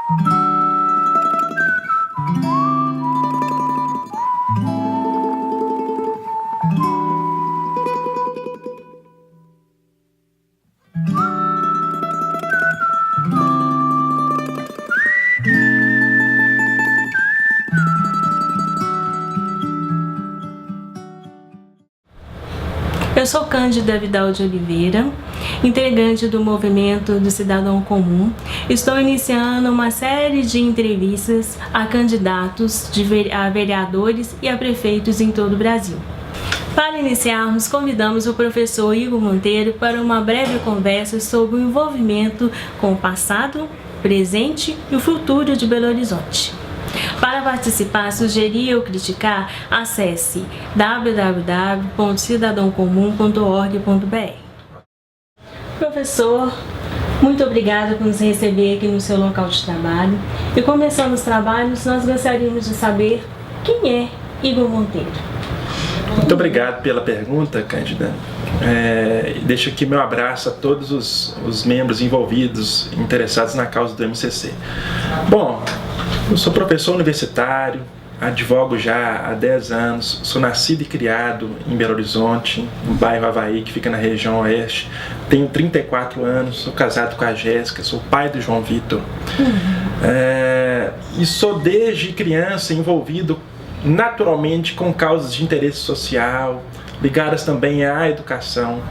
Eu sou Cândida Vidal de Oliveira, integrante do Movimento do Cidadão Comum. Estou iniciando uma série de entrevistas a candidatos a vereadores e a prefeitos em todo o Brasil. Para iniciarmos, convidamos o professor Igor Monteiro para uma breve conversa sobre o envolvimento com o passado, presente e o futuro de Belo Horizonte. Para participar, sugerir ou criticar, acesse www.cidadãocomum.org.br. Professor, muito obrigada por nos receber aqui no seu local de trabalho. E começando os trabalhos, nós gostaríamos de saber quem é Igor Monteiro. Muito obrigado pela pergunta, Cândida. Deixo aqui meu abraço a todos os membros envolvidos, interessados na causa do MCC. Bom, eu sou professor universitário, advogo já há 10 anos, sou nascido e criado em Belo Horizonte, no bairro Havaí, que fica na região oeste. Tenho 34 anos, sou casado com a Jéssica, sou pai do João Vitor. E sou desde criança envolvido naturalmente com causas de interesse social, ligadas também à educação.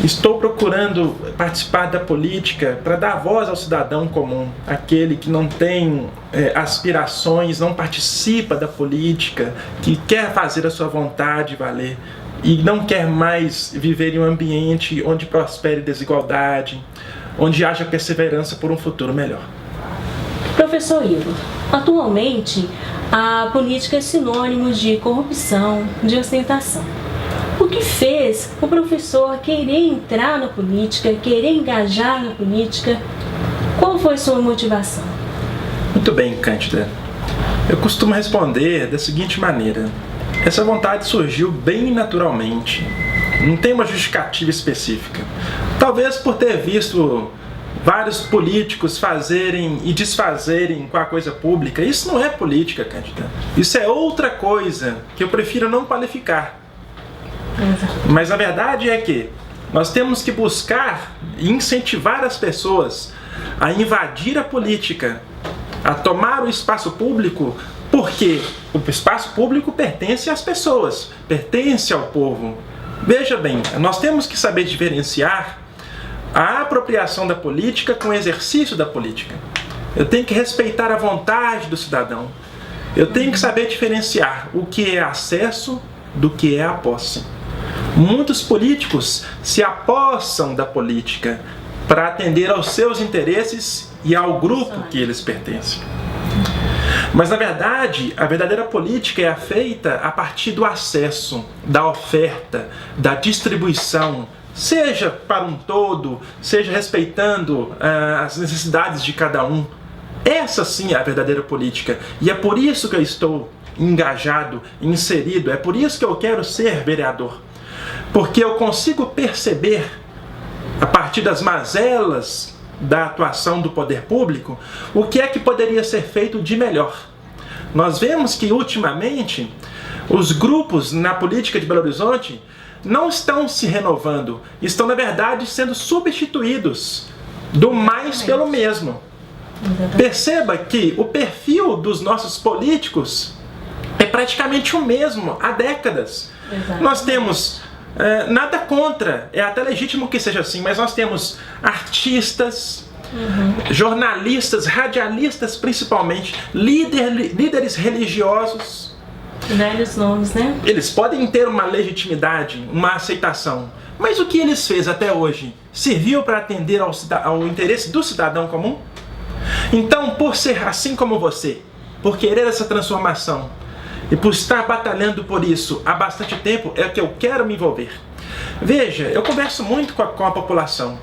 Estou procurando participar da política para dar voz ao cidadão comum, aquele que não tem aspirações, não participa da política, que quer fazer a sua vontade valer e não quer mais viver em um ambiente onde prospere desigualdade, onde haja perseverança por um futuro melhor. Professor Igor, atualmente a política é sinônimo de corrupção, de ostentação. O que fez o professor querer entrar na política, querer engajar na política? Qual foi sua motivação? Muito bem, Cândida. Eu costumo responder da seguinte maneira. Essa vontade surgiu bem naturalmente. Não tem uma justificativa específica. Talvez por ter visto vários políticos fazerem e desfazerem com a coisa pública. Isso não é política, Cândida. Isso é outra coisa que eu prefiro não qualificar. Mas a verdade é que nós temos que buscar e incentivar as pessoas a invadir a política, a tomar o espaço público, porque o espaço público pertence às pessoas, pertence ao povo. Veja bem, nós temos que saber diferenciar a apropriação da política com o exercício da política. Eu tenho que respeitar a vontade do cidadão. Eu tenho que saber diferenciar o que é acesso do que é a posse. Muitos políticos se apossam da política para atender aos seus interesses e ao grupo que eles pertencem. Mas, na verdade, a verdadeira política é feita a partir do acesso, da oferta, da distribuição, seja para um todo, seja respeitando as necessidades de cada um. Essa sim é a verdadeira política. E é por isso que eu estou engajado, inserido, é por isso que eu quero ser vereador. Porque eu consigo perceber, a partir das mazelas da atuação do poder público, o que é que poderia ser feito de melhor. Nós vemos que, ultimamente, os grupos na política de Belo Horizonte não estão se renovando, estão, na verdade, sendo substituídos do mais pelo mesmo. Perceba que o perfil dos nossos políticos é praticamente o mesmo há décadas. Nós temos, nada contra, é até legítimo que seja assim, mas nós temos artistas, jornalistas, radialistas principalmente, líderes religiosos. Velhos nomes, né? Eles podem ter uma legitimidade, uma aceitação, mas o que eles fez até hoje serviu para atender ao interesse do cidadão comum? Então, por ser assim como você, por querer essa transformação e por estar batalhando por isso há bastante tempo, é que eu quero me envolver. Veja, eu converso muito com a população.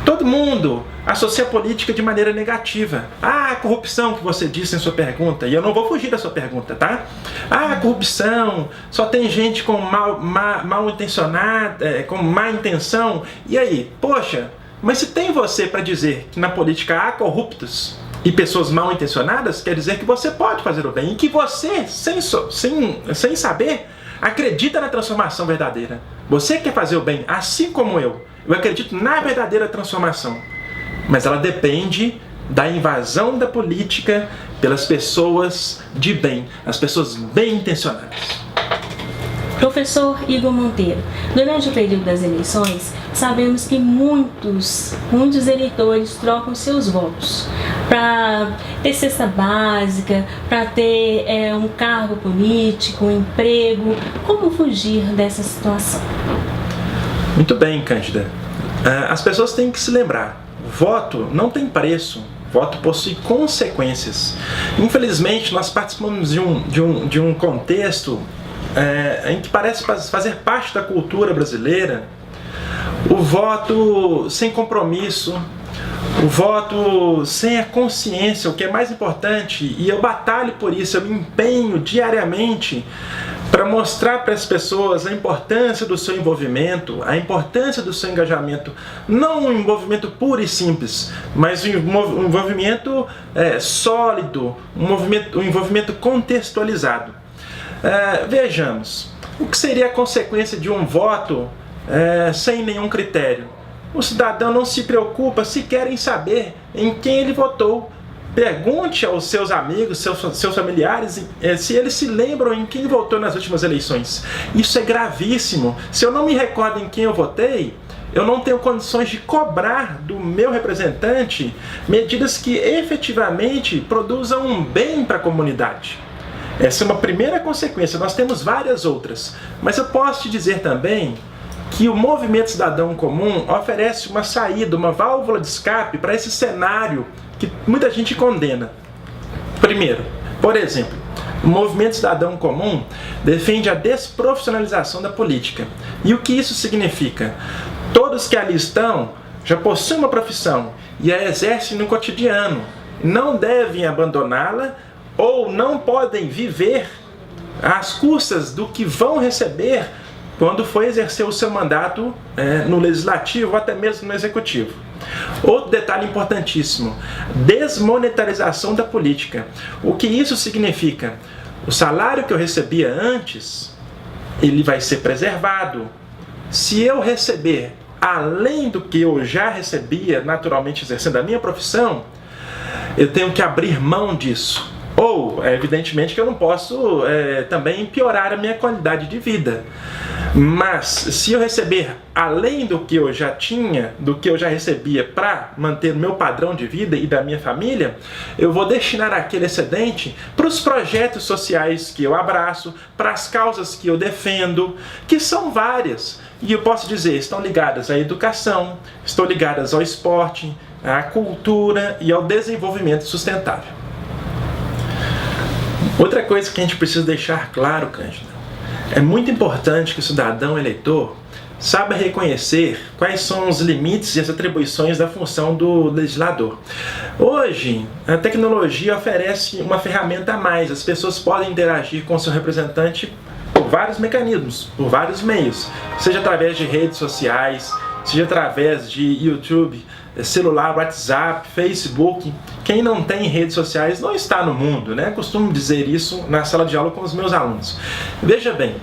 Todo mundo associa a política de maneira negativa. Ah, a corrupção que você disse em sua pergunta, e eu não vou fugir da sua pergunta, tá? Ah, a corrupção, só tem gente com mal intencionada, com má intenção. E aí, poxa, mas se tem você para dizer que na política há corruptos, e pessoas mal intencionadas, quer dizer que você pode fazer o bem e que você, sem saber, acredita na transformação verdadeira. Você quer fazer o bem, assim como eu. Eu acredito na verdadeira transformação. Mas ela depende da invasão da política pelas pessoas de bem, as pessoas bem intencionadas. Professor Igor Monteiro, durante o período das eleições, sabemos que muitos eleitores trocam seus votos para ter cesta básica, para ter um cargo político, um emprego. Como fugir dessa situação? Muito bem, Cândida. As pessoas têm que se lembrar, voto não tem preço. Voto possui consequências. Infelizmente, nós participamos de um contexto em que parece fazer parte da cultura brasileira o voto sem compromisso, o voto sem a consciência, o que é mais importante, e eu batalho por isso, eu me empenho diariamente para mostrar para as pessoas a importância do seu envolvimento, a importância do seu engajamento, não um envolvimento puro e simples, mas um envolvimento sólido, um envolvimento contextualizado. Vejamos, o que seria a consequência de um voto sem nenhum critério? O cidadão não se preocupa sequer em saber em quem ele votou. Pergunte aos seus amigos, seus familiares, se eles se lembram em quem votou nas últimas eleições. Isso é gravíssimo. Se eu não me recordo em quem eu votei, eu não tenho condições de cobrar do meu representante medidas que efetivamente produzam um bem para a comunidade. Essa é uma primeira consequência, nós temos várias outras. Mas eu posso te dizer também que o movimento cidadão comum oferece uma saída, uma válvula de escape para esse cenário que muita gente condena. Primeiro, por exemplo, o movimento cidadão comum defende a desprofissionalização da política. E o que isso significa? Todos que ali estão já possuem uma profissão e a exercem no cotidiano. Não devem abandoná-la ou não podem viver às custas do que vão receber quando for exercer o seu mandato no legislativo ou até mesmo no executivo. Outro detalhe importantíssimo: desmonetarização da política. O que isso significa? O salário que eu recebia antes, ele vai ser preservado. Se eu receber além do que eu já recebia naturalmente exercendo a minha profissão, eu tenho que abrir mão disso. Ou, evidentemente, que eu não posso também piorar a minha qualidade de vida. Mas, se eu receber além do que eu já tinha, do que eu já recebia para manter o meu padrão de vida e da minha família, eu vou destinar aquele excedente para os projetos sociais que eu abraço, para as causas que eu defendo, que são várias. E eu posso dizer, estão ligadas à educação, estão ligadas ao esporte, à cultura e ao desenvolvimento sustentável. Outra coisa que a gente precisa deixar claro, Cândida, é muito importante que o cidadão eleitor saiba reconhecer quais são os limites e as atribuições da função do legislador. Hoje, a tecnologia oferece uma ferramenta a mais. As pessoas podem interagir com seu representante por vários mecanismos, por vários meios, seja através de redes sociais, seja através de YouTube, celular, WhatsApp, Facebook. Quem não tem redes sociais não está no mundo, né? Costumo dizer isso na sala de aula com os meus alunos. Veja bem,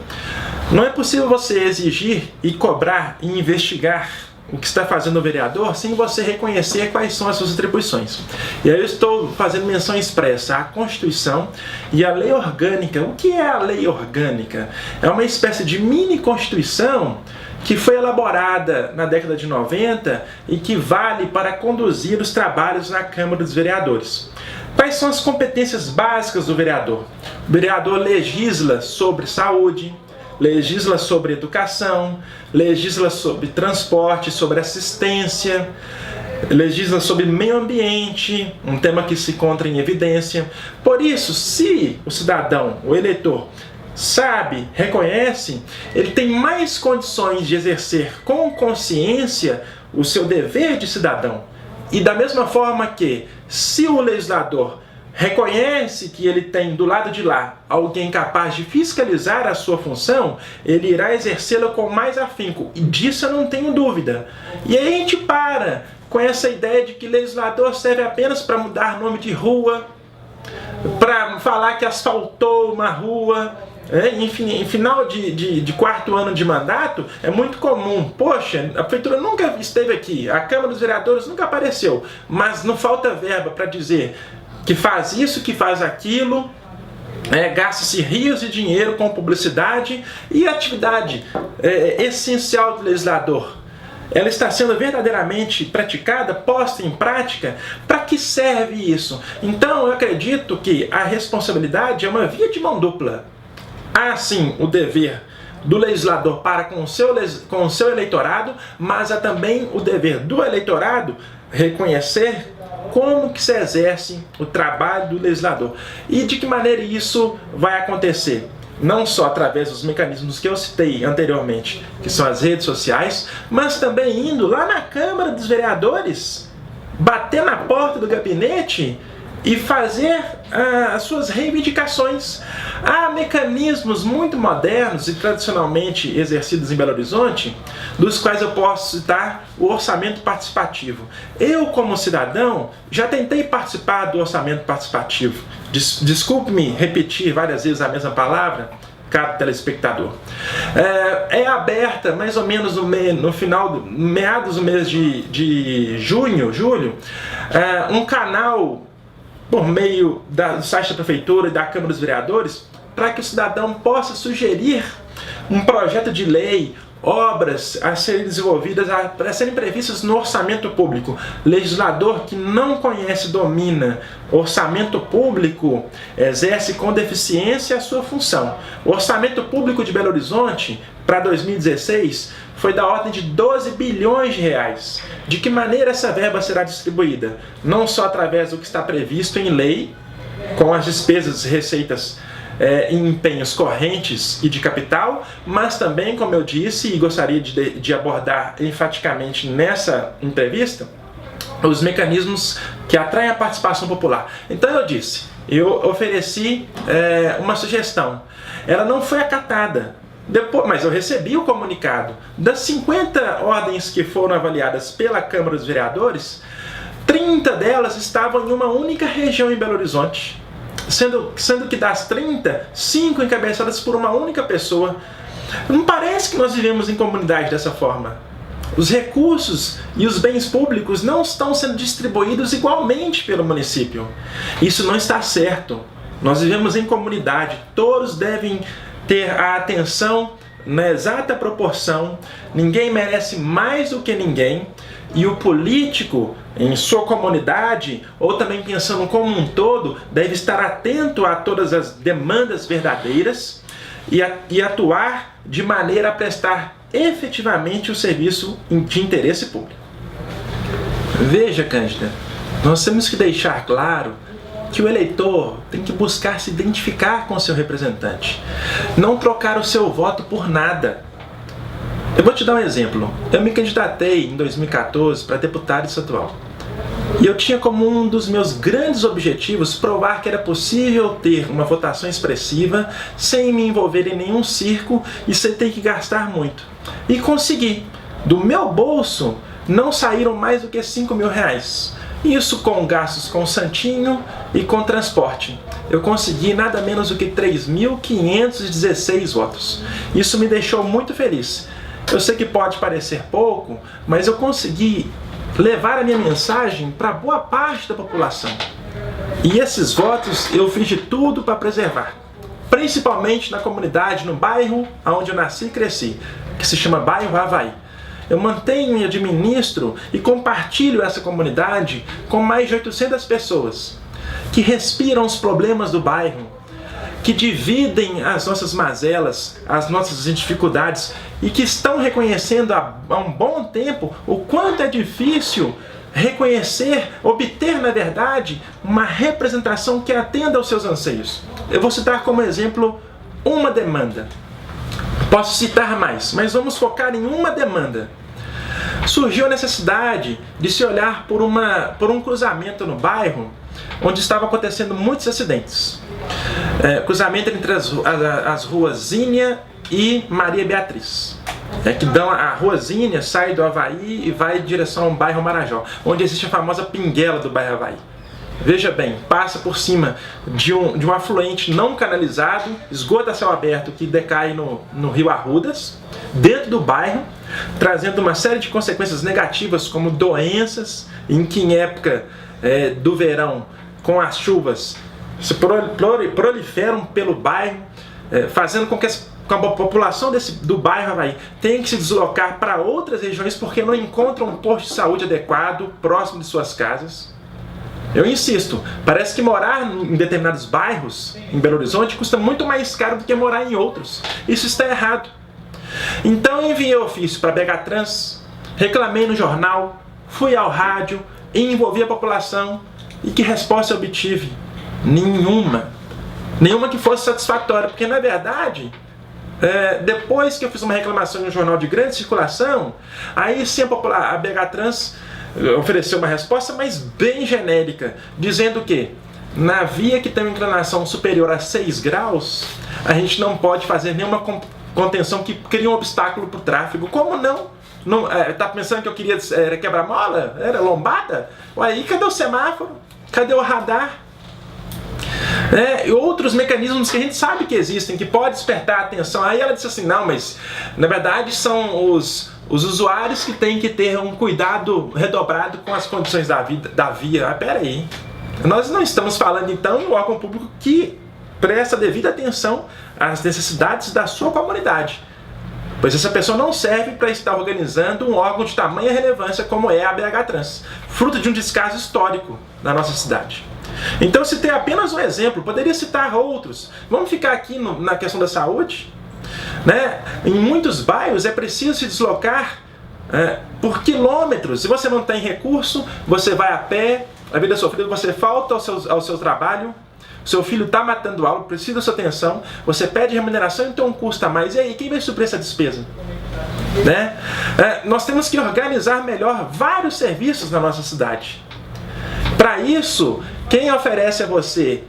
não é possível você exigir e cobrar e investigar o que está fazendo o vereador sem você reconhecer quais são as suas atribuições. E aí eu estou fazendo menção expressa à Constituição e à Lei Orgânica. O que é a Lei Orgânica? É uma espécie de mini-constituição que foi elaborada na década de 90 e que vale para conduzir os trabalhos na Câmara dos Vereadores. Quais são as competências básicas do vereador? O vereador legisla sobre saúde, legisla sobre educação, legisla sobre transporte, sobre assistência, legisla sobre meio ambiente, um tema que se encontra em evidência. Por isso, se o cidadão, o eleitor, sabe, reconhece, ele tem mais condições de exercer com consciência o seu dever de cidadão. E da mesma forma que, se o legislador reconhece que ele tem do lado de lá alguém capaz de fiscalizar a sua função, ele irá exercê-la com mais afinco. E disso eu não tenho dúvida. E aí a gente para com essa ideia de que legislador serve apenas para mudar nome de rua, para falar que asfaltou uma rua. Enfim, em final de quarto ano de mandato, é muito comum. Poxa, a prefeitura nunca esteve aqui, a Câmara dos Vereadores nunca apareceu, mas não falta verba para dizer que faz isso, que faz aquilo. Gasta-se rios de dinheiro com publicidade e atividade essencial do legislador. Ela está sendo verdadeiramente praticada, posta em prática? Para que serve isso? Então, eu acredito que a responsabilidade é uma via de mão dupla. Há sim o dever do legislador para com o seu eleitorado, mas há também o dever do eleitorado reconhecer como que se exerce o trabalho do legislador e de que maneira isso vai acontecer. Não só através dos mecanismos que eu citei anteriormente, que são as redes sociais, mas também indo lá na Câmara dos Vereadores, bater na porta do gabinete e fazer as suas reivindicações. Há mecanismos muito modernos e tradicionalmente exercidos em Belo Horizonte, dos quais eu posso citar o orçamento participativo. Eu, como cidadão, já tentei participar do orçamento participativo. Desculpe-me repetir várias vezes a mesma palavra, caro telespectador. É aberta mais ou menos no final, meados do mês de julho, um canal por meio do site da Prefeitura e da Câmara dos Vereadores, para que o cidadão possa sugerir um projeto de lei, obras a serem desenvolvidas, para serem previstas no orçamento público. Legislador que não conhece, domina orçamento público, exerce com deficiência a sua função. O orçamento público de Belo Horizonte, para 2016, foi da ordem de 12 bilhões de reais. De que maneira essa verba será distribuída? Não só através do que está previsto em lei, com as despesas e receitas em empenhos correntes e de capital, mas também, como eu disse e gostaria de abordar enfaticamente nessa entrevista, os mecanismos que atraem a participação popular. Então eu ofereci uma sugestão. Ela não foi acatada. Mas eu recebi o comunicado. Das 50 ordens que foram avaliadas pela Câmara dos Vereadores, 30 delas estavam em uma única região em Belo Horizonte. Sendo que das 30, 5 encabeçadas por uma única pessoa. Não parece que nós vivemos em comunidade dessa forma. Os recursos e os bens públicos não estão sendo distribuídos igualmente pelo município. Isso não está certo. Nós vivemos em comunidade, todos devem ter a atenção na exata proporção, ninguém merece mais do que ninguém, e o político, em sua comunidade, ou também pensando como um todo, deve estar atento a todas as demandas verdadeiras e atuar de maneira a prestar efetivamente o serviço de interesse público. Veja, Cândida, nós temos que deixar claro que o eleitor tem que buscar se identificar com o seu representante, não trocar o seu voto por nada. Eu vou te dar um exemplo. Eu me candidatei em 2014 para deputado estadual. E eu tinha como um dos meus grandes objetivos provar que era possível ter uma votação expressiva sem me envolver em nenhum circo e sem ter que gastar muito. E consegui. Do meu bolso não saíram mais do que R$5.000. Isso com gastos com santinho e com transporte. Eu consegui nada menos do que 3.516 votos. Isso me deixou muito feliz. Eu sei que pode parecer pouco, mas eu consegui levar a minha mensagem para boa parte da população. E esses votos eu fiz de tudo para preservar. Principalmente na comunidade, no bairro onde eu nasci e cresci, que se chama Bairro Havaí. Eu mantenho e administro e compartilho essa comunidade com mais de 800 pessoas que respiram os problemas do bairro, que dividem as nossas mazelas, as nossas dificuldades e que estão reconhecendo há um bom tempo o quanto é difícil reconhecer, obter, na verdade, uma representação que atenda aos seus anseios. Eu vou citar como exemplo uma demanda. Posso citar mais, mas vamos focar em uma demanda. Surgiu a necessidade de se olhar por um cruzamento no bairro onde estavam acontecendo muitos acidentes. Cruzamento entre as ruas Zínia e Maria Beatriz. que dão a ruazinha, sai do Havaí e vai em direção ao bairro Marajó, onde existe a famosa pinguela do bairro Havaí. Veja bem, passa por cima de um afluente não canalizado, esgoto a céu aberto que decai no rio Arrudas, dentro do bairro, trazendo uma série de consequências negativas como doenças, em que em época do verão, com as chuvas, se proliferam pelo bairro, fazendo com que a população do bairro Havaí tenha que se deslocar para outras regiões porque não encontram um posto de saúde adequado próximo de suas casas. Eu insisto, parece que morar em determinados bairros em Belo Horizonte custa muito mais caro do que morar em outros. Isso está errado. Então eu enviei ofício para a BH Trans, reclamei no jornal, fui ao rádio e envolvi a população. E que resposta eu obtive? Nenhuma. Nenhuma que fosse satisfatória, porque na verdade, depois que eu fiz uma reclamação em um jornal de grande circulação, aí sim a BH Trans ofereceu uma resposta, mas bem genérica, dizendo que na via que tem uma inclinação superior a 6 graus, a gente não pode fazer nenhuma contenção que cria um obstáculo para o tráfego. Como não? Tá pensando que eu queria quebrar mola? Era lombada? Aí cadê o semáforo? Cadê o radar? E outros mecanismos que a gente sabe que existem, que pode despertar a atenção. Aí ela disse assim, não, mas na verdade são os usuários que têm que ter um cuidado redobrado com as condições da via. Pera aí, nós não estamos falando então em um órgão público que presta devida atenção às necessidades da sua comunidade, pois essa pessoa não serve para estar organizando um órgão de tamanha relevância como é a BH Trans, fruto de um descaso histórico na nossa cidade. Então, se tem apenas um exemplo, poderia citar outros. Vamos ficar aqui na questão da saúde? Em muitos bairros é preciso se deslocar por quilômetros. Se você não tem recurso, você vai a pé, a vida sofrida, você falta ao seu trabalho, seu filho está matando aula, precisa da sua atenção, você pede remuneração, então custa mais. E aí, quem vai suprir essa despesa? Nós temos que organizar melhor vários serviços na nossa cidade. Para isso, quem oferece a você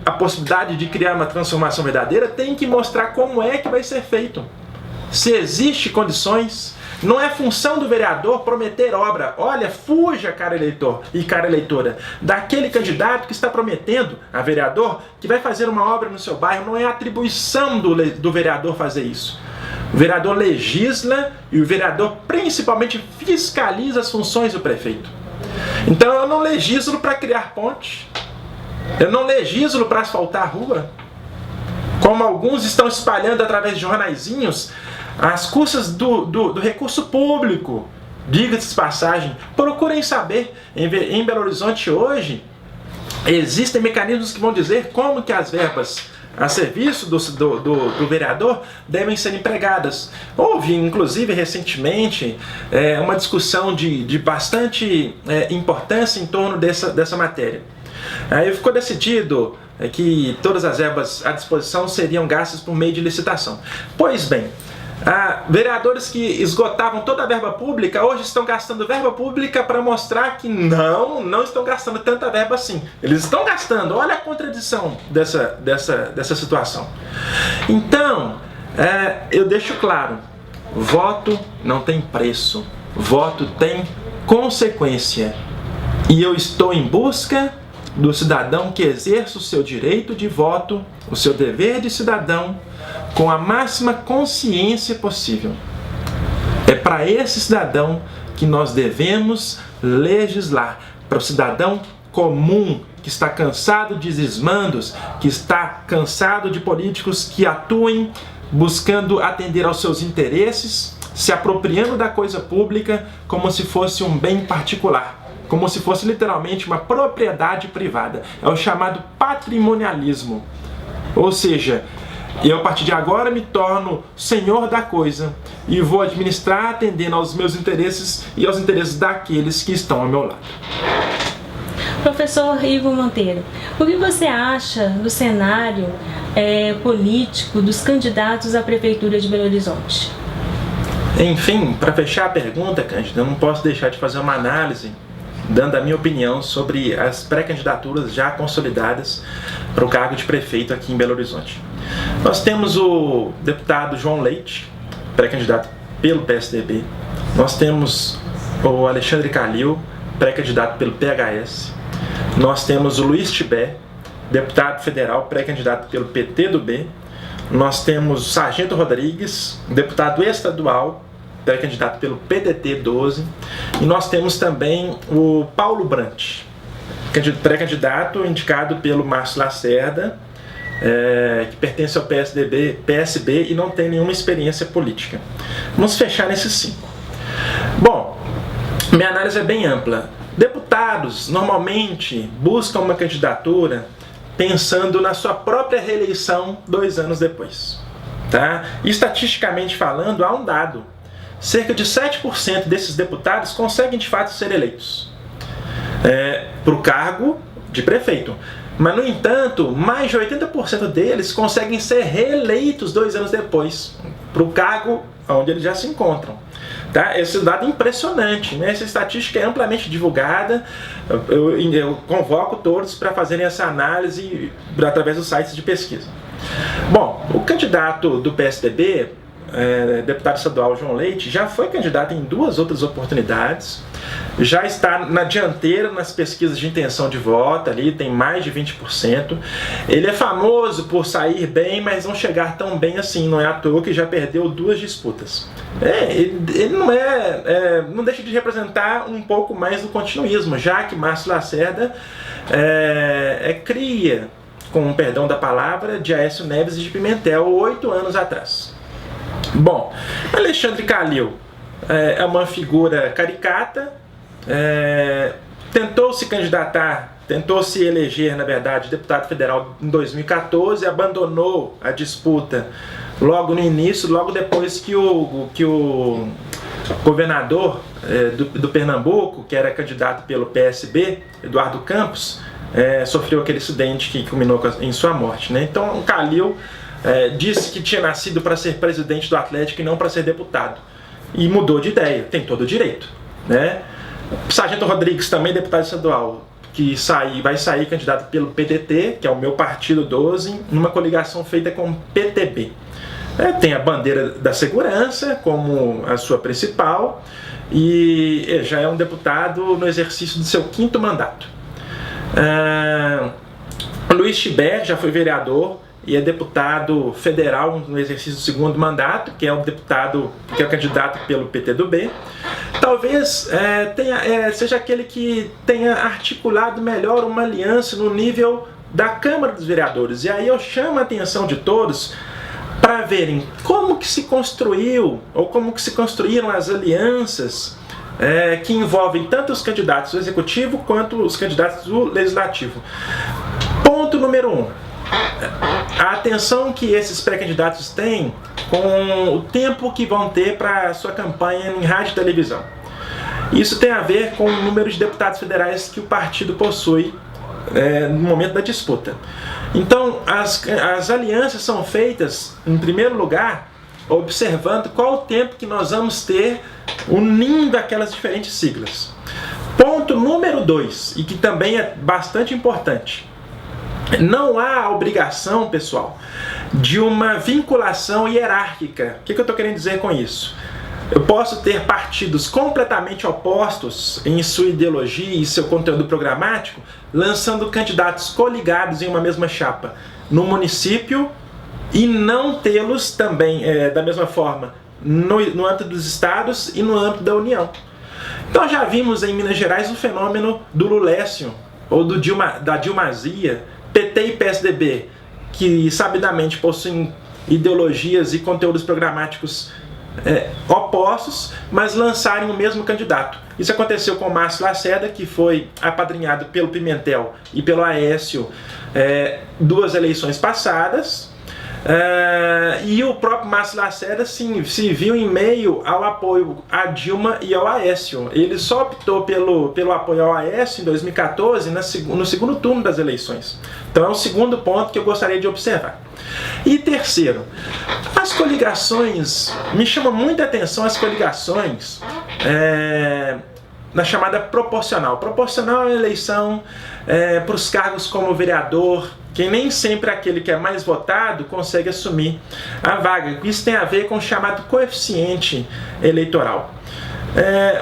a possibilidade de criar uma transformação verdadeira tem que mostrar como é que vai ser feito. Se existe condições, não é função do vereador prometer obra. Olha, fuja, cara eleitor e cara eleitora, daquele candidato que está prometendo a vereador que vai fazer uma obra no seu bairro. Não é atribuição do vereador fazer isso. O vereador legisla e o vereador principalmente fiscaliza as funções do prefeito. Então eu não legislo para criar ponte, eu não legislo para asfaltar a rua, como alguns estão espalhando através de jornaizinhos, às custas do recurso público. Diga-se de passagem, procurem saber, em Belo Horizonte hoje, existem mecanismos que vão dizer como que as verbas a serviço do vereador devem ser empregadas. Houve, inclusive, recentemente, uma discussão de bastante importância em torno dessa matéria. Aí ficou decidido que todas as verbas à disposição seriam gastas por meio de licitação. Pois bem, vereadores que esgotavam toda a verba pública hoje estão gastando verba pública para mostrar que não estão gastando tanta verba assim. Eles estão gastando. Olha a contradição dessa situação. Então, eu deixo claro, voto não tem preço, voto tem consequência. E eu estou em busca do cidadão que exerça o seu direito de voto, o seu dever de cidadão, com a máxima consciência possível. É para esse cidadão que nós devemos legislar, para o cidadão comum que está cansado de desmandos, que está cansado de políticos que atuem buscando atender aos seus interesses, se apropriando da coisa pública como se fosse um bem particular, como se fosse literalmente uma propriedade privada. É o chamado patrimonialismo. Ou seja, eu a partir de agora me torno senhor da coisa e vou administrar atendendo aos meus interesses e aos interesses daqueles que estão ao meu lado. Professor Igor Monteiro, o que você acha do cenário político dos candidatos à Prefeitura de Belo Horizonte? Enfim, para fechar a pergunta, Cândida, eu não posso deixar de fazer uma análise dando a minha opinião sobre as pré-candidaturas já consolidadas para o cargo de prefeito aqui em Belo Horizonte. Nós temos o deputado João Leite, pré-candidato pelo PSDB. Nós temos o Alexandre Calil, pré-candidato pelo PHS. Nós temos o Luiz Tibé, deputado federal, pré-candidato pelo PTdoB. Nós temos o Sargento Rodrigues, deputado estadual, pré-candidato pelo PDT 12. E nós temos também o Paulo Brant, pré-candidato indicado pelo Márcio Lacerda, que pertence ao PSB e não tem nenhuma experiência política. Vamos fechar nesses 5. Bom, minha análise é bem ampla. Deputados normalmente buscam uma candidatura pensando na sua própria reeleição 2 anos depois. Tá? E, estatisticamente falando, há um dado. Cerca de 7% desses deputados conseguem de fato ser eleitos para o cargo de prefeito. Mas, no entanto, mais de 80% deles conseguem ser reeleitos 2 anos depois para o cargo onde eles já se encontram. Tá? Esse dado é impressionante, né? Essa estatística é amplamente divulgada. Eu convoco todos para fazerem essa análise através dos sites de pesquisa. Bom, o candidato do PSDB, deputado estadual João Leite, já foi candidato em 2 outras oportunidades, já está na dianteira nas pesquisas de intenção de voto, ali tem mais de 20%. Ele é famoso por sair bem, mas não chegar tão bem assim, não é à toa que já perdeu 2 disputas. Ele não deixa de representar um pouco mais do continuismo, já que Márcio Lacerda cria, com o perdão da palavra, de Aécio Neves e de Pimentel 8 anos atrás. Bom, Alexandre Calil é uma figura caricata, tentou se candidatar, tentou se eleger, na verdade, deputado federal em 2014, abandonou a disputa logo no início, logo depois que o governador do Pernambuco, que era candidato pelo PSB, Eduardo Campos, sofreu aquele acidente que culminou em sua morte, né? Então, o Calil disse que tinha nascido para ser presidente do Atlético e não para ser deputado. E mudou de ideia, tem todo o direito, né? Sargento Rodrigues, também deputado estadual, que vai sair candidato pelo PDT, que é o meu partido 12, numa coligação feita com o PTB. Tem a bandeira da segurança como a sua principal e já é um deputado no exercício do seu 5º mandato. Luiz Tibé já foi vereador e é deputado federal no exercício do 2º mandato, que é um deputado que é candidato pelo PTdoB. Talvez seja aquele que tenha articulado melhor uma aliança no nível da Câmara dos Vereadores. E aí eu chamo a atenção de todos para verem como que se construiu, ou como que se construíram as alianças que envolvem tanto os candidatos do Executivo quanto os candidatos do Legislativo. Ponto número 1. A atenção que esses pré-candidatos têm com o tempo que vão ter para sua campanha em rádio e televisão. Isso tem a ver com o número de deputados federais que o partido possui no momento da disputa. Então, as alianças são feitas, em primeiro lugar, observando qual o tempo que nós vamos ter unindo aquelas diferentes siglas. Ponto número 2, e que também é bastante importante. Não há obrigação, pessoal, de uma vinculação hierárquica. O que eu estou querendo dizer com isso? Eu posso ter partidos completamente opostos em sua ideologia e seu conteúdo programático, lançando candidatos coligados em uma mesma chapa no município e não tê-los também, da mesma forma, no âmbito dos estados e no âmbito da União. Então já vimos em Minas Gerais o fenômeno do Lulécio, ou da Dilmazia, PT e PSDB, que sabidamente possuem ideologias e conteúdos programáticos opostos, mas lançarem o mesmo candidato. Isso aconteceu com o Márcio Lacerda, que foi apadrinhado pelo Pimentel e pelo Aécio 2 eleições passadas, e o próprio Márcio Lacerda se viu em meio ao apoio a Dilma e ao Aécio. Ele só optou pelo apoio ao Aécio em 2014, no segundo turno das eleições. Então é um segundo ponto que eu gostaria de observar. E terceiro, as coligações, me chama muita atenção as coligações na chamada proporcional. Proporcional é a eleição para os cargos como vereador, que nem sempre aquele que é mais votado consegue assumir a vaga. Isso tem a ver com o chamado coeficiente eleitoral.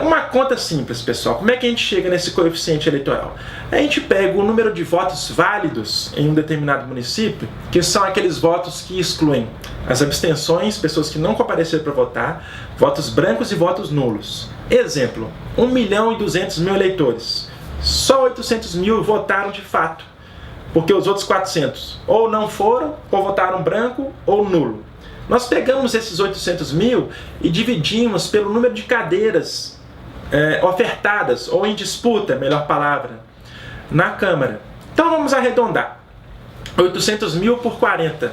Uma conta simples, pessoal. Como é que a gente chega nesse coeficiente eleitoral? A gente pega o número de votos válidos em um determinado município, que são aqueles votos que excluem as abstenções, pessoas que não compareceram para votar, votos brancos e votos nulos. Exemplo, 1.200.000 eleitores. Só 800.000 votaram de fato, porque os outros 400 ou não foram, ou votaram branco ou nulo. Nós pegamos esses 800.000 e dividimos pelo número de cadeiras ofertadas, ou em disputa, melhor palavra, na Câmara. Então vamos arredondar. 800.000 por 40.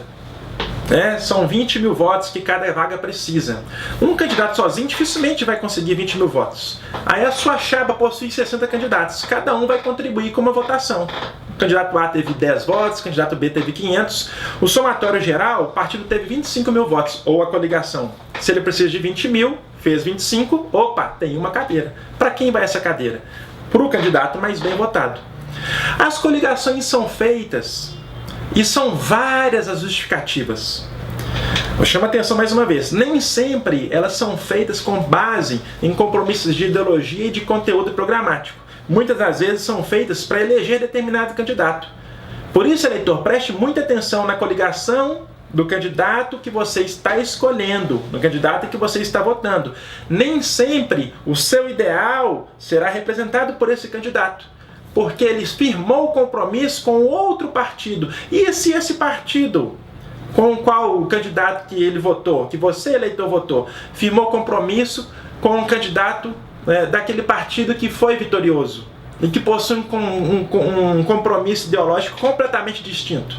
São 20.000 votos que cada vaga precisa. Um candidato sozinho dificilmente vai conseguir 20.000 votos. Aí a sua chapa possui 60 candidatos. Cada um vai contribuir com uma votação. O candidato A teve 10 votos, o candidato B teve 500. O somatório geral, o partido teve 25.000 votos, ou a coligação. Se ele precisa de 20.000, fez 25, opa, tem uma cadeira. Para quem vai essa cadeira? Para o candidato mais bem votado. As coligações são feitas, e são várias as justificativas. Eu chamo a atenção mais uma vez, nem sempre elas são feitas com base em compromissos de ideologia e de conteúdo programático. Muitas das vezes são feitas para eleger determinado candidato. Por isso, eleitor, preste muita atenção na coligação do candidato que você está escolhendo, no candidato que você está votando. Nem sempre o seu ideal será representado por esse candidato, porque ele firmou o compromisso com outro partido. E se esse partido com o qual o candidato que ele votou, que você, eleitor, votou, firmou compromisso com o candidato daquele partido que foi vitorioso e que possui um compromisso ideológico completamente distinto.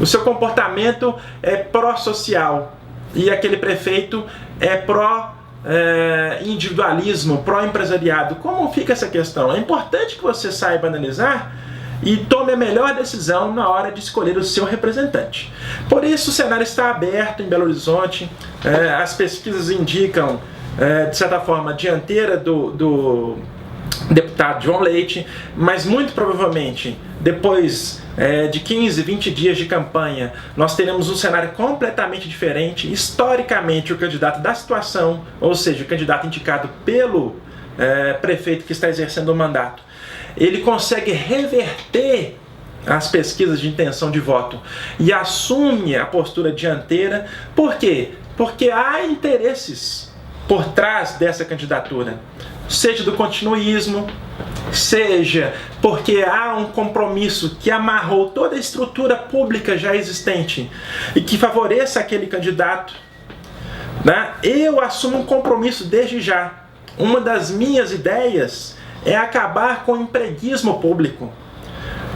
O seu comportamento é pró-social e aquele prefeito é pró-individualismo, pró-empresariado. Como fica essa questão? É importante que você saiba analisar e tome a melhor decisão na hora de escolher o seu representante. Por isso o cenário está aberto em Belo Horizonte, as pesquisas indicam de certa forma, a dianteira do deputado João Leite, mas muito provavelmente, depois de 15, 20 dias de campanha, nós teremos um cenário completamente diferente. Historicamente, o candidato da situação, ou seja, o candidato indicado pelo prefeito que está exercendo o mandato, ele consegue reverter as pesquisas de intenção de voto e assume a postura dianteira. Por quê? Porque há interesses por trás dessa candidatura, seja do continuismo, seja porque há um compromisso que amarrou toda a estrutura pública já existente e que favoreça aquele candidato. Eu assumo um compromisso desde já. Uma das minhas ideias é acabar com o empreguismo público.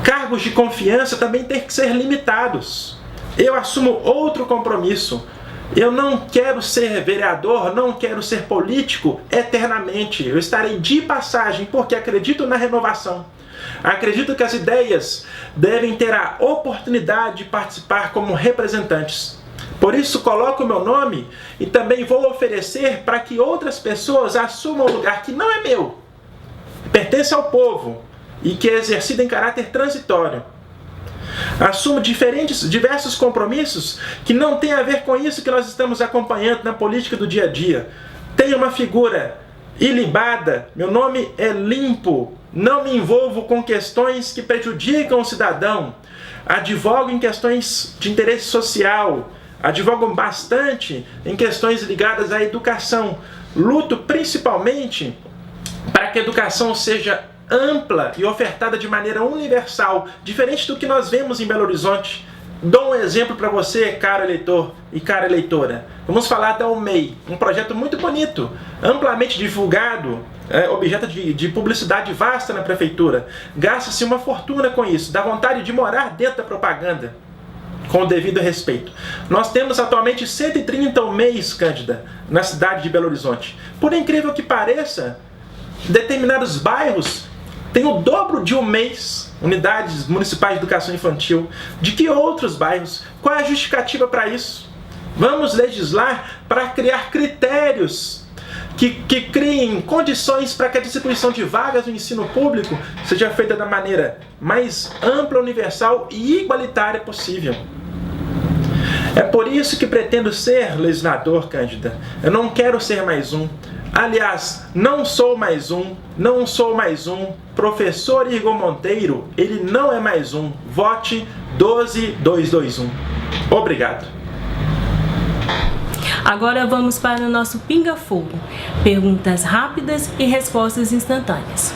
Cargos de confiança também têm que ser limitados. Eu assumo outro compromisso. Eu não quero ser vereador, não quero ser político eternamente. Eu estarei de passagem porque acredito na renovação. Acredito que as ideias devem ter a oportunidade de participar como representantes. Por isso coloco o meu nome e também vou oferecer para que outras pessoas assumam um lugar que não é meu, pertence ao povo e que é exercido em caráter transitório. Assumo diversos compromissos que não têm a ver com isso que nós estamos acompanhando na política do dia a dia. Tenho uma figura ilibada, meu nome é limpo, não me envolvo com questões que prejudicam o cidadão, advogo em questões de interesse social, advogo bastante em questões ligadas à educação, luto principalmente para que a educação seja ampla e ofertada de maneira universal, diferente do que nós vemos em Belo Horizonte. Dou um exemplo para você, caro eleitor e cara eleitora. Vamos falar da UMEI, um projeto muito bonito, amplamente divulgado, objeto de publicidade vasta na prefeitura. Gasta-se uma fortuna com isso, dá vontade de morar dentro da propaganda, com o devido respeito. Nós temos atualmente 130 UMEIs, Cândida, na cidade de Belo Horizonte. Por incrível que pareça, determinados bairros têm o dobro de UMEIs, unidades municipais de educação infantil, de que outros bairros. Qual é a justificativa para isso? Vamos legislar para criar critérios que criem condições para que a distribuição de vagas no ensino público seja feita da maneira mais ampla, universal e igualitária possível. É por isso que pretendo ser legislador, Cândida. Eu não quero ser mais um. Aliás, não sou mais um. Professor Igor Monteiro, ele não é mais um. Vote 12221. Obrigado. Agora vamos para o nosso Pinga Fogo. Perguntas rápidas e respostas instantâneas.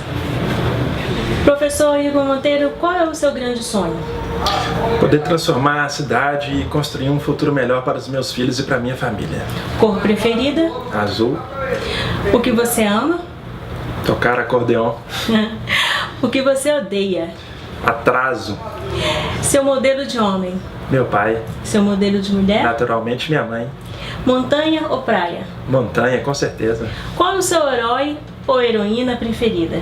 Professor Igor Monteiro, qual é o seu grande sonho? Poder transformar a cidade e construir um futuro melhor para os meus filhos e para a minha família. Cor preferida? Azul. O que você ama? Tocar acordeon. O que você odeia? Atraso. Seu modelo de homem? Meu pai. Seu modelo de mulher? Naturalmente, minha mãe. Montanha ou praia? Montanha, com certeza. Qual o seu herói ou heroína preferida?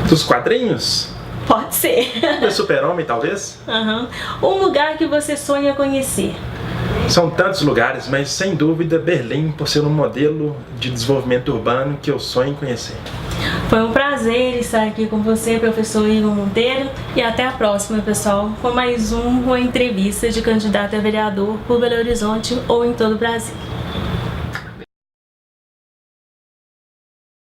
Dos quadrinhos? Pode ser. Meu super-homem, talvez? Um lugar que você sonha conhecer? São tantos lugares, mas sem dúvida Berlim, por ser um modelo de desenvolvimento urbano que eu sonho em conhecer. Foi um prazer estar aqui com você, professor Igor Monteiro, e até a próxima, pessoal, com mais uma entrevista de candidato a vereador por Belo Horizonte ou em todo o Brasil.